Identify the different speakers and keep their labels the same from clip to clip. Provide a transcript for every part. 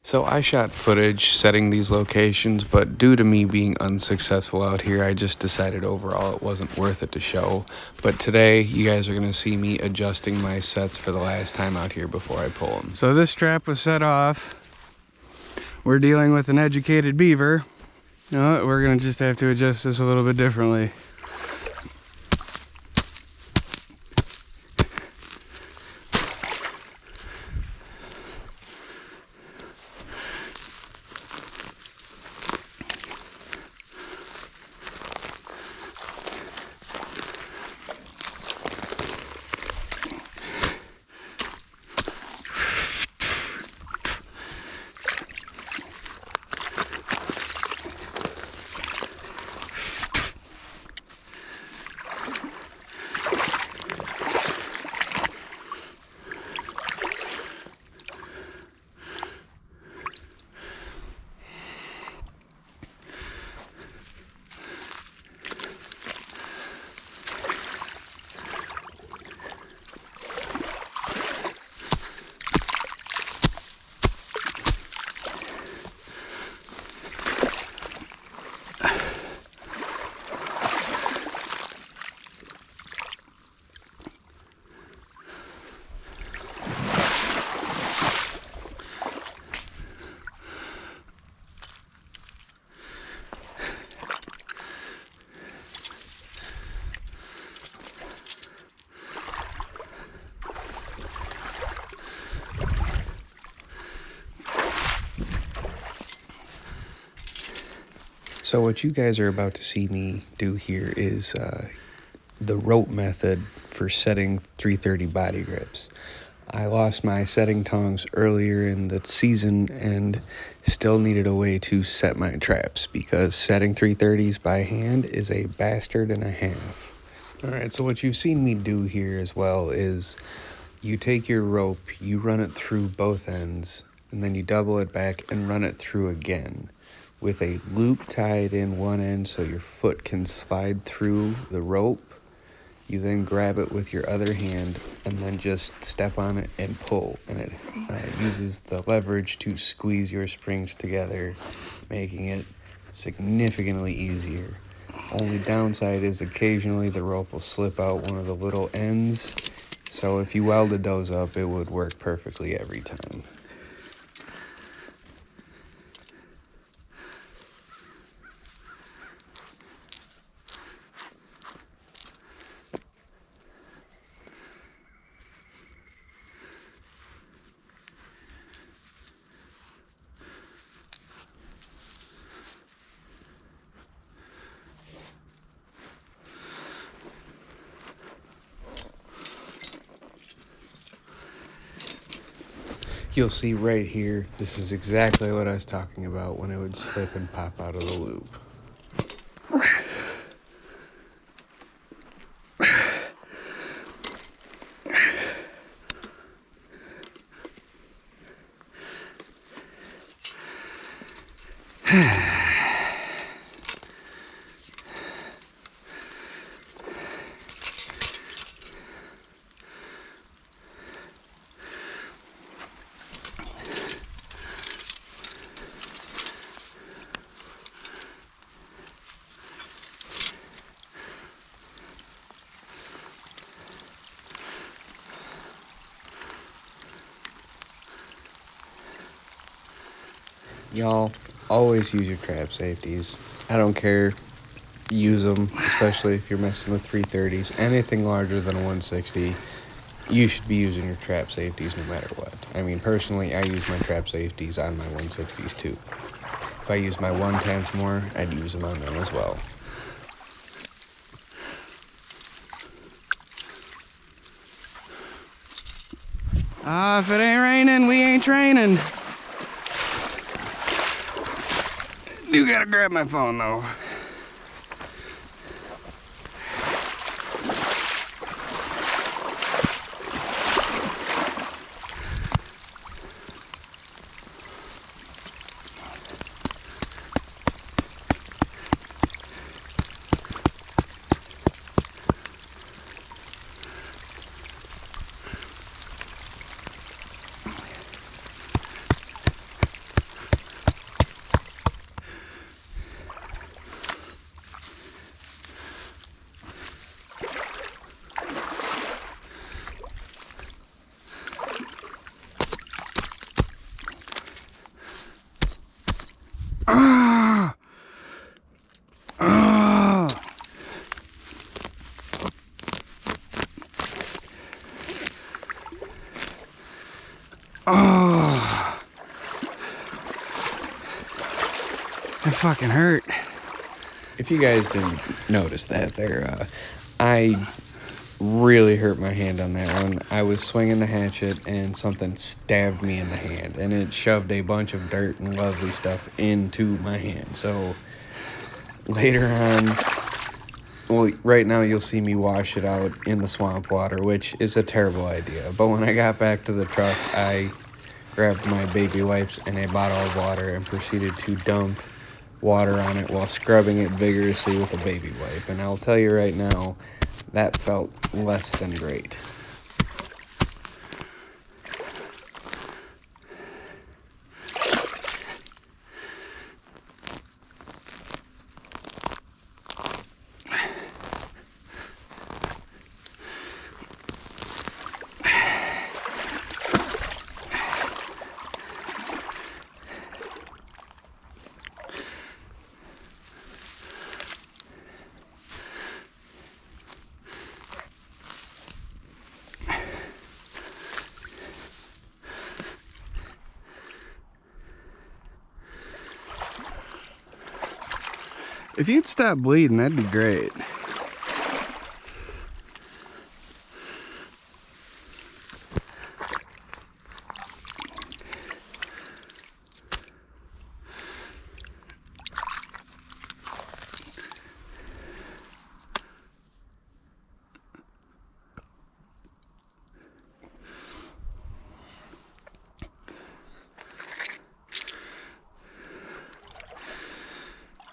Speaker 1: So I shot footage setting these locations, but due to me being unsuccessful out here, I just decided overall it wasn't worth it to show. But today, you guys are going to see me adjusting my sets for the last time out here before I pull them.
Speaker 2: So this trap was set off. We're dealing with an educated beaver. No, we're going to just have to adjust this a little bit differently.
Speaker 1: So what you guys are about to see me do here is the rope method for setting 330 body grips. I lost my setting tongs earlier in the season and still needed a way to set my traps because setting 330s by hand is a bastard and a half. Alright, so what you've seen me do here as well is you take your rope, you run it through both ends, and then you double it back and run it through again with a loop tied in one end so your foot can slide through the rope. You then grab it with your other hand and then just step on it and pull. And it uses the leverage to squeeze your springs together, making it significantly easier. Only downside is occasionally the rope will slip out one of the little ends. So if you welded those up, it would work perfectly every time. You'll see right here, this is exactly what I was talking about when it would slip and pop out of the loop. Y'all, always use your trap safeties. I don't care. Use them, especially if you're messing with 330s. Anything larger than a 160, you should be using your trap safeties no matter what. I mean, personally, I use my trap safeties on my 160s too. If I use my 110s more, I'd use them on them as well.
Speaker 2: If it ain't raining, we ain't training. Do gotta grab my phone though. Ah! Ah! Oh! It fucking hurt.
Speaker 1: If you guys didn't notice that there, I really hurt my hand on that one. I was swinging the hatchet and something stabbed me in the hand, and it shoved a bunch of dirt and lovely stuff into my hand. So later on, well, right now you'll see me wash it out in the swamp water, which is a terrible idea. But when I got back to the truck, I grabbed my baby wipes and a bottle of water and proceeded to dump water on it while scrubbing it vigorously with a baby wipe. And I'll tell you right now, that felt less than great.
Speaker 2: If you'd stop bleeding, that'd be great.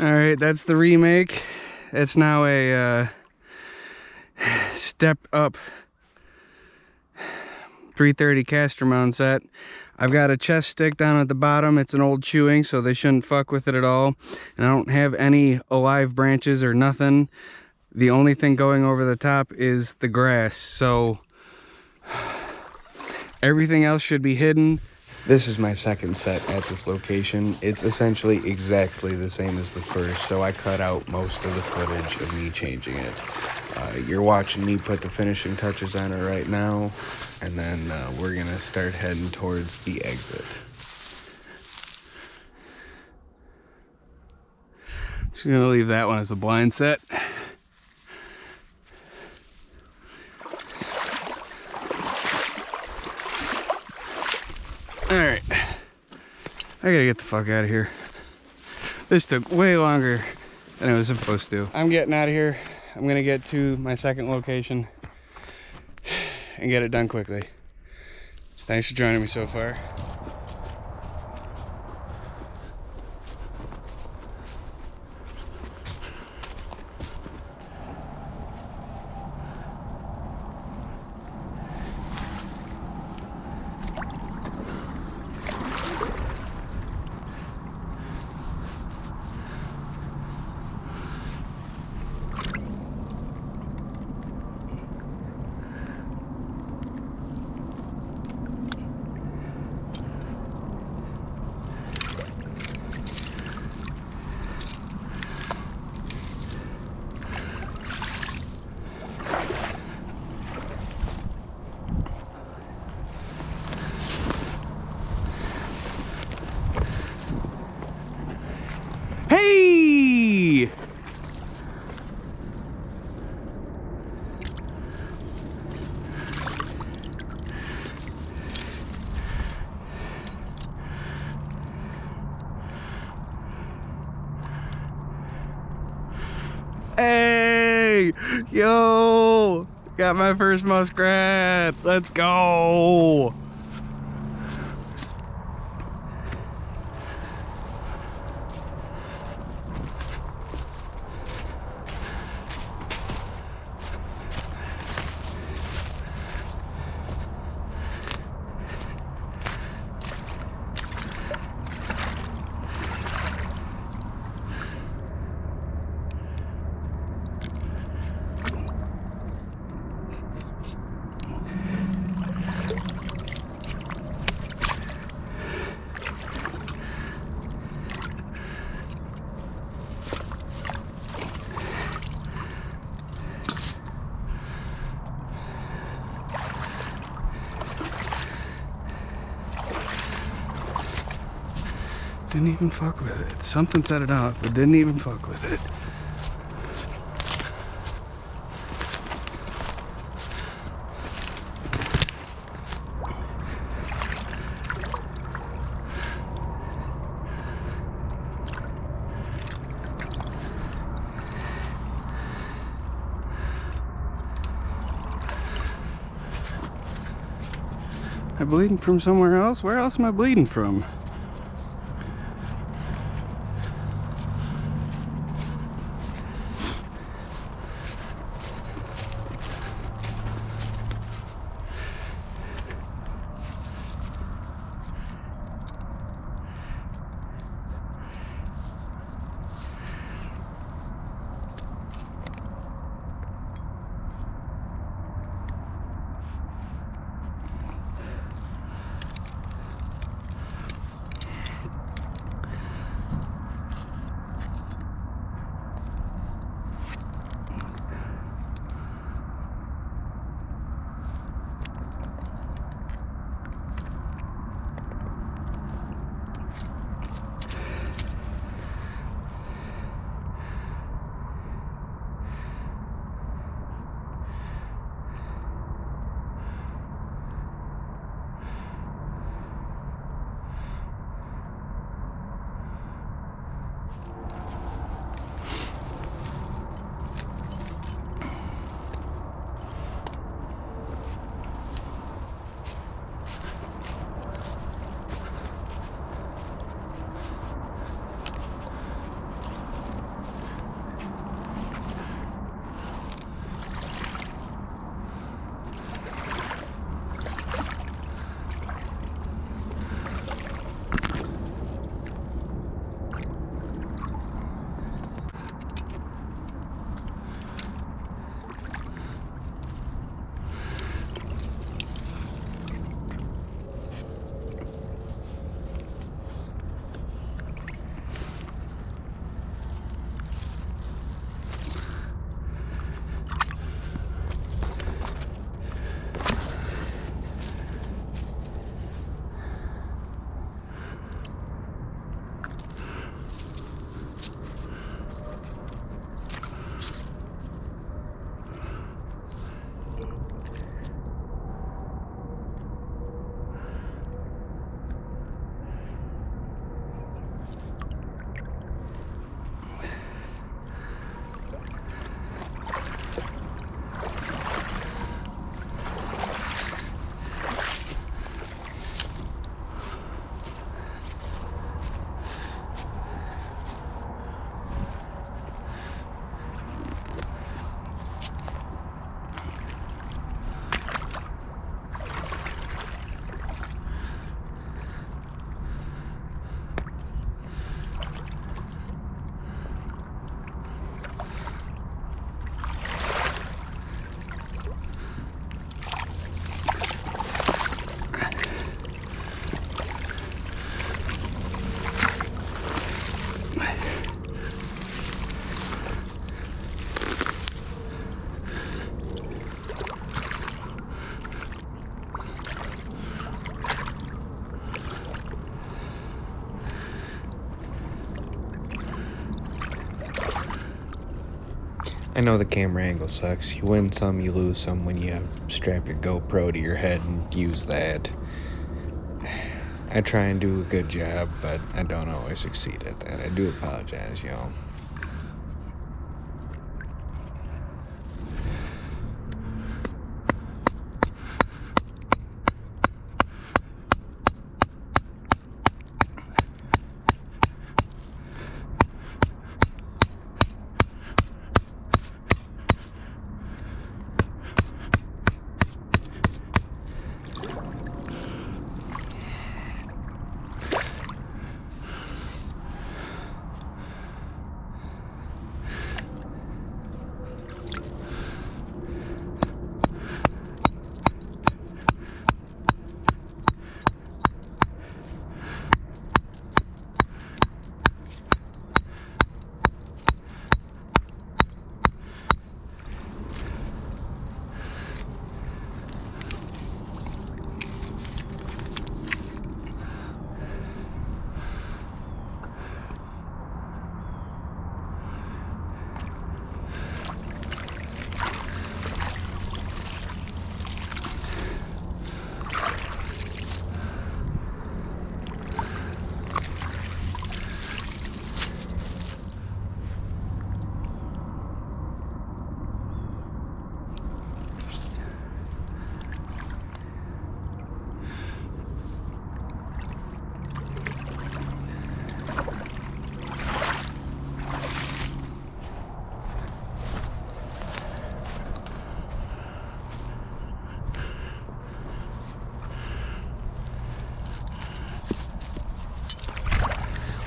Speaker 2: Alright, that's the remake. It's now a stepped up 330 caster mount set. I've got a chest stick down at the bottom. It's an old chewing, so they shouldn't fuck with it at all. And I don't have any alive branches or nothing. The only thing going over the top is the grass, so everything else should be hidden.
Speaker 1: This is my second set at this location. It's essentially exactly the same as the first, so I cut out most of the footage of me changing it. You're watching me put the finishing touches on it right now, and then we're gonna start heading towards the exit.
Speaker 2: Just gonna leave that one as a blind set. Alright, I gotta get the fuck out of here. This took way longer than it was supposed to. I'm getting out of here. I'm gonna get to my second location and get it done quickly. Thanks for joining me so far. Hey! Hey! Yo! Got my first muskrat! Let's go! Didn't even fuck with it. Something set it off, but didn't even fuck with it. Am I bleeding from somewhere else? Where else am I bleeding from?
Speaker 1: I know the camera angle sucks. You win some, you lose some when you strap your GoPro to your head and use that. I try and do a good job, but I don't always succeed at that. I do apologize, y'all.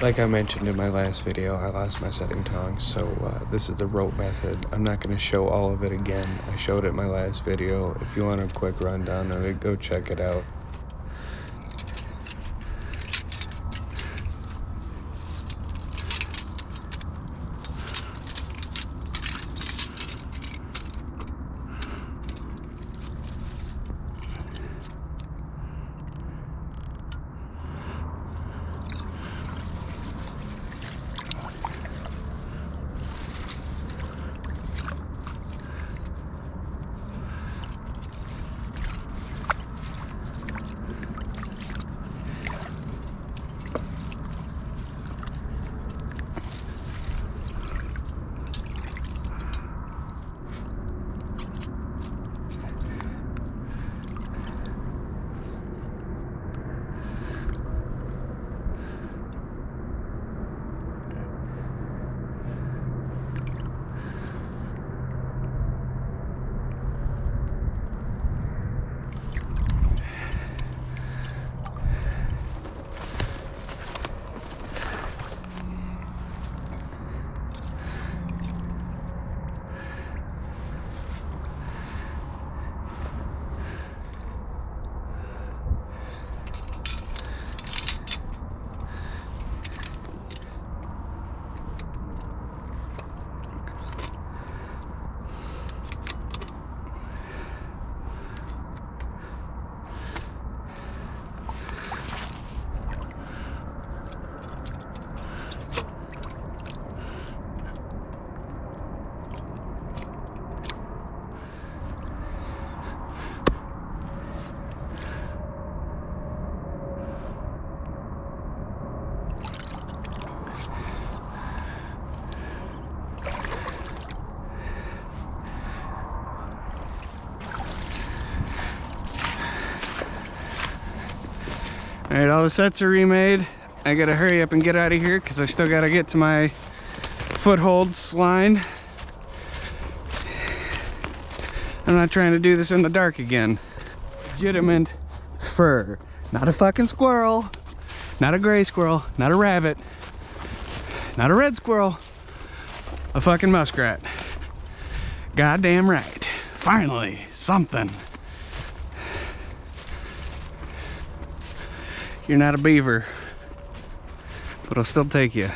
Speaker 1: Like I mentioned in my last video, I lost my setting tongs, so this is the rope method. I'm not going to show all of it again. I showed it in my last video. If you want a quick rundown of it, go check it out.
Speaker 2: Alright, all the sets are remade. I gotta hurry up and get out of here because I still gotta get to my footholds line. I'm not trying to do this in the dark again. Legitimate fur. Not a fucking squirrel. Not a gray squirrel. Not a rabbit. Not a red squirrel. A fucking muskrat. Goddamn right. Finally, something. You're not a beaver, but I'll still take you.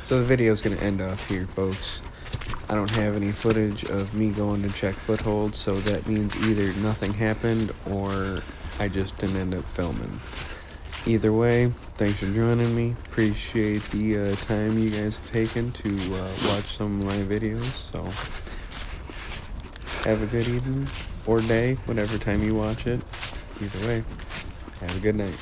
Speaker 1: So the video is going to end off here, folks. I don't have any footage of me going to check footholds, so that means either nothing happened or I just didn't end up filming. Either way, thanks for joining me. Appreciate the time you guys have taken to watch some of my videos. So have a good evening or day, whatever time you watch it. Either way, have a good night.